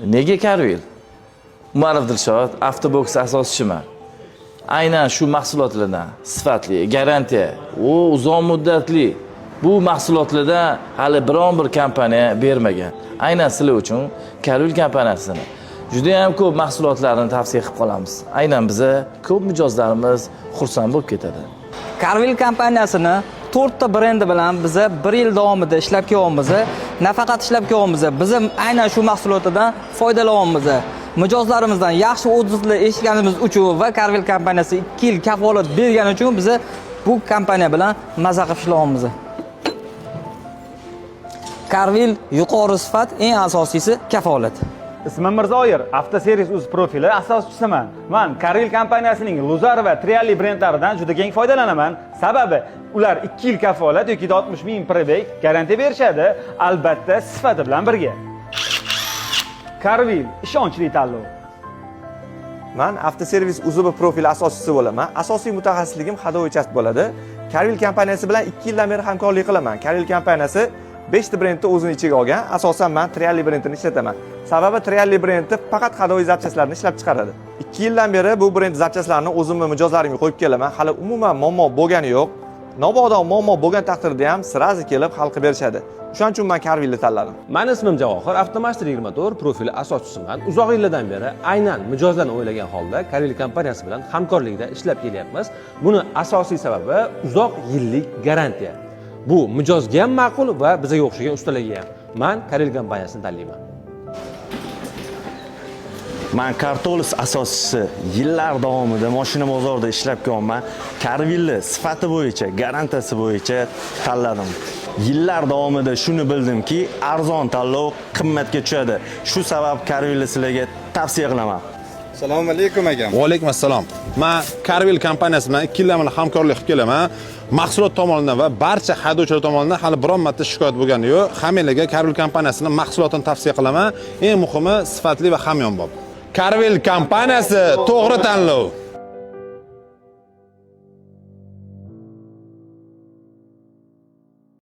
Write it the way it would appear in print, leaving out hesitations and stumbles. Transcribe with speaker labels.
Speaker 1: Nega Carvil? Umarov Dilshod avtoboks asoschiman. Aynan shu mahsulotlardan sifatli, garantiya, uzoq muddatli bu mahsulotlardan hali biron bir kompaniya bermagan. Aynan sizlar uchun Carvil kompaniyasini juda ham ko'p mahsulotlarni tavsiya qilib qolamiz. Aynan biza ko'p mijozlarimiz xursand bo'lib ketadi.
Speaker 2: Carvil kompaniyasini 4 ta brendi bilan biz 1 yil davomida ishlab kelyapmiz. Nafaqat ishlab kelyapmiz, biz aynan shu mahsulotlardan foydalanyapmiz. Mijozlarimizdan yaxshi otuzlar eshitganimiz uchun va Carvil kompaniyasi 2 yil kafolat bergani uchun biz bu kompaniya bilan maza qilib ishlayapmiz. Carvil yuqori sifat, eng asosiysi kafolat.
Speaker 3: Ismim Mirzoyer, Avtoservis Uz profili asoschisiman. Men Carvil kompaniyasining Luzar va Triali brendlaridan juda keng foydalanaman. Sababi ular 2 yil kafolat yoki 60 ming prebey garantiya berishadi, albatta sifati bilan birga. Carvil ishonchli tanlov.
Speaker 4: Men Avtoservis Uz profili asoschisi bo'laman. Asosiy mutaxassisligim hadovoy uchast bo'ladi. Carvil kompaniyasi bilan 2 yildan beri hamkorlik qilaman. Carvil kompaniyasi 5 ta brendni o'zini ichiga olgan. Asosan men Triali brendini ishlataman. Sababi Triali brendi faqat hadovoy zapchastlarni ishlab chiqaradi. 2 yildan beri bu brend zapchastlarini o'zim va mijozlarimga qo'yib kelaman. Hali umuman muammo bo'lgani yo'q. Mabodo muammo bo'lgan taqdirda ham sirazi kelib hal qilib berishadi. Shuning uchun men Carvilni tanladim.
Speaker 5: Meni ismim Javohir, Avtomaster 24 profili asoschisiman. Uzoq yillardan beri aynan mijozlarni o'ylagan holda Carvil kompaniyasi bilan hamkorlikda ishlab kelyapmiz. Buni asosiy sababi uzoq yillik garantiya. Bu mijozga ham ma'qul va bizga o'xshagan ustalarga ham. Men Carvil kompaniyasini tanlayman.
Speaker 6: Men Cartolis asoschisi, yillar davomida mashina bozorida ishlab kelyapman. Carvilni sifati bo'yicha, garantiyasi bo'yicha tanladim. Yillar davomida shuni bildimki, arzon tanlov qimmatga tushadi. Shu sabab Carvilni sizlarga tavsiya qilaman.
Speaker 7: Assalomu alaykum akam.
Speaker 8: Va alaykum assalom. Men Carvil kompaniyasi bilan 2 yildan beri hamkorlik qilib kelaman. Mahsulot tomonidan va barcha haydovchilar tomonidan hali biron marta shikoyat bo'lgani yo'q. Hammalarga Carvil kompaniyasining mahsulotini tavsiya qilaman. Eng muhimi sifatli va hamyonbop. Carvil kompaniyasi to'g'ri tanlov.